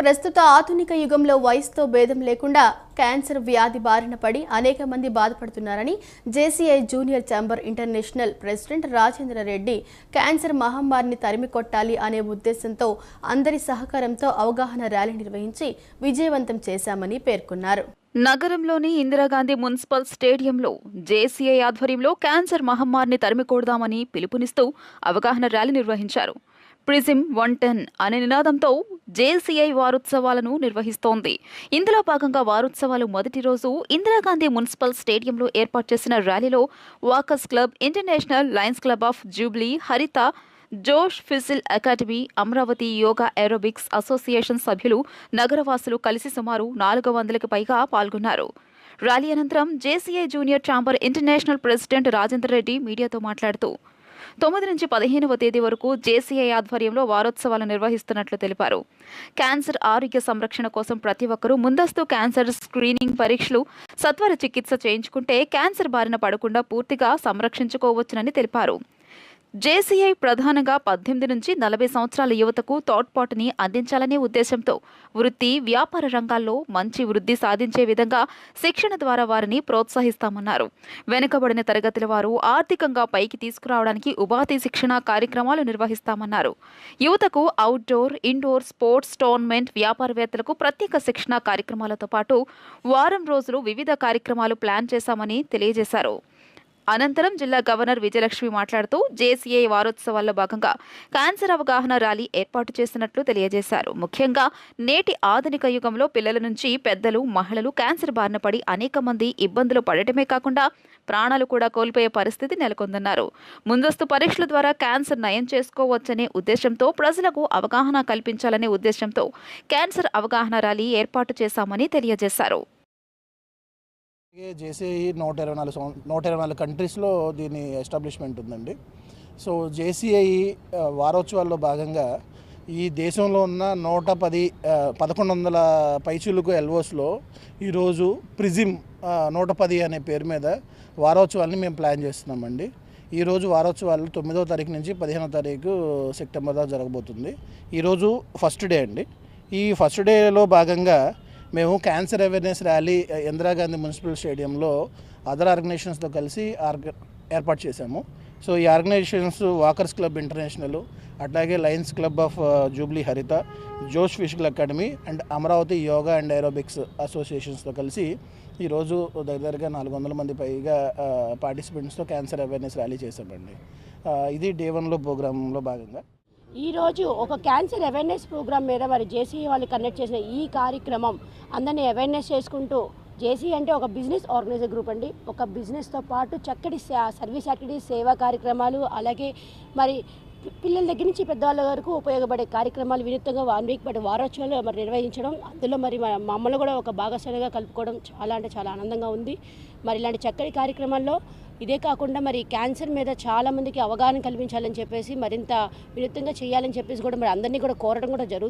ప్రస్తుత ఆధునిక యుగంలో వయసుతో భేదం లేకుండా క్యాన్సర్ వ్యాధి బారిన పడి అనేక మంది బాధపడుతున్నారని JCI junior chamber international president Rajendra Reddy cancer మహమ్మారిని తరిమికొట్టాలి అనే ఉద్దేశంతో అందరి సహకారంతో అవగాహన ర్యాలీ నిర్వహించి విజయవంతం చేశామని పేర్కొన్నారు. నగరంలోని ఇందిరాగాంధీ మున్సిపల్ స్టేడియంలో జేసీఐ ఆధ్వర్యంలో క్యాన్సర్ మహమ్మారిని తరిమికొడదామని పిలుపునిస్తూ అవగాహన ర్యాలీ నిర్వహించారు. ప్రిజిమ్ 110 అనే నినాదంతో జేసీఐ వారోత్సవాలను నిర్వహిస్తోంది. ఇందులో భాగంగా వారోత్సవాలు మొదటి రోజు ఇందిరాగాంధీ మున్సిపల్ స్టేడియంలో ఏర్పాటు చేసిన ర్యాలీలో walkers club, international Lions club of jubilee, Haritha, జోష్ ఫిజిల్ academy, Amaravati yoga aerobics association సభ్యులు, నగరవాసులు కలిసి సుమారు 400కి పైగా పాల్గొన్నారు. ర్యాలీ అనంతరం JCI junior chamber international president Rajendra Reddy మీడియాతో మాట్లాడుతూ 9 నుంచి 15వ తేదీ వరకు జేసీఐ ఆధ్వర్యంలో వారోత్సవాలు నిర్వహిస్తున్నట్లు తెలిపారు. క్యాన్సర్ ఆరోగ్య సంరక్షణ కోసం ప్రతి ఒక్కరూ ముందస్తు క్యాన్సర్ స్క్రీనింగ్ పరీక్షలు, సత్వర చికిత్స చేయించుకుంటే క్యాన్సర్ బారిన పడకుండా పూర్తిగా సంరక్షించుకోవచ్చునని తెలిపారు. జేసీఐ ప్రధానంగా 18 నుంచి 40 సంవత్సరాల యువతకు తోడ్పాటుని అందించాలనే ఉద్దేశంతో వృత్తి, వ్యాపార రంగాల్లో మంచి వృద్ధి సాధించే విధంగా శిక్షణ ద్వారా వారిని ప్రోత్సహిస్తామన్నారు. వెనుకబడిన తరగతుల వారు ఆర్థికంగా పైకి తీసుకురావడానికి ఉపాధి శిక్షణ కార్యక్రమాలు నిర్వహిస్తామన్నారు. యువతకు అవుట్డోర్, ఇండోర్ స్పోర్ట్స్ టోర్నమెంట్, వ్యాపారవేత్తలకు ప్రత్యేక శిక్షణ కార్యక్రమాలతో పాటు వారం రోజులు వివిధ కార్యక్రమాలు ప్లాన్ చేశామని తెలియజేశారు. అనంతరం జిల్లా గవర్నర్ విజయలక్ష్మి మాట్లాడుతూ జేసీఐ వారోత్సవాల్లో భాగంగా క్యాన్సర్ అవగాహన ర్యాలీ ఏర్పాటు చేసినట్లు తెలియజేశారు. ముఖ్యంగా నేటి ఆధునిక యుగంలో పిల్లల నుంచి పెద్దలు, మహిళలు క్యాన్సర్ బారిన పడి అనేక మంది ఇబ్బందులు పడటమే కాకుండా ప్రాణాలు కూడా కోల్పోయే పరిస్థితి నెలకొందన్నారు. ముందస్తు పరీక్షల ద్వారా క్యాన్సర్ నయం చేసుకోవచ్చనే ఉద్దేశంతో ప్రజలకు అవగాహన కల్పించాలనే ఉద్దేశంతో క్యాన్సర్ అవగాహన ర్యాలీ ఏర్పాటు చేశామని తెలియజేశారు. జేసీఐ 124 కంట్రీస్లో దీని ఎస్టాబ్లిష్మెంట్ ఉందండి. సో జేసీఐ వారోత్సవాల్లో భాగంగా ఈ దేశంలో ఉన్న 1100 పైచులకు ఎల్ఓస్లో ఈరోజు ప్రిజిమ్ 110 అనే పేరు మీద వారోత్సవాలని మేము ప్లాన్ చేస్తున్నామండి. ఈరోజు వారోత్సవాలు 9వ తారీఖు నుంచి 15వ తారీఖు సెప్టెంబర్ దాకా జరగబోతుంది. ఈరోజు ఫస్ట్ డే అండి. ఈ ఫస్ట్ డేలో భాగంగా మేము cancer awareness rally Indira Gandhi municipal స్టేడియంలో అదర్ ఆర్గనైజేషన్స్తో కలిసి ఏర్పాటు చేశాము. సో ఈ ఆర్గనైజేషన్స్ వాకర్స్ క్లబ్ ఇంటర్నేషనల్, అట్లాగే lions club of jubilee, Haritha, జోష్ ఫిజిల్ academy and Amaravati yoga and aerobics అసోసియేషన్స్తో కలిసి ఈరోజు దగ్గరగా 400 మంది పైగా పార్టిసిపెంట్స్తో క్యాన్సర్ అవేర్నెస్ ర్యాలీ చేశామండి. ఇది డే 1లో ప్రోగ్రాంలో భాగంగా ఈరోజు ఒక క్యాన్సర్ అవేర్నెస్ ప్రోగ్రామ్ మీద మరి జేసీ వాళ్ళు కండక్ట్ చేసిన ఈ కార్యక్రమం అందరినీ అవేర్నెస్ చేసుకుంటూ, జేసీ అంటే ఒక బిజినెస్ ఆర్గనైజర్ గ్రూప్ అండి. ఒక బిజినెస్తో పాటు చక్కటి సర్వీస్ యాక్టివిటీస్, సేవా కార్యక్రమాలు, అలాగే మరి పిల్లల దగ్గర నుంచి పెద్దవాళ్ళ వరకు ఉపయోగపడే కార్యక్రమాలు వినూత్నంగా 1 వీక్ పాటు వారోత్సవాలు మరి నిర్వహించడం, అందులో మరి మమ్మల్ని కూడా ఒక భాగస్వామిగా కలుపుకోవడం చాలా అంటే చాలా ఆనందంగా ఉంది. మరి ఇలాంటి చక్కటి కార్యక్రమాల్లో ఇదే కాకుండా మరి క్యాన్సర్ మీద చాలామందికి అవగాహన కల్పించాలని చెప్పేసి, మరింత వినూత్నంగా చేయాలని చెప్పేసి కూడా మరి అందరినీ కూడా కోరడం కూడా జరుగుతుంది.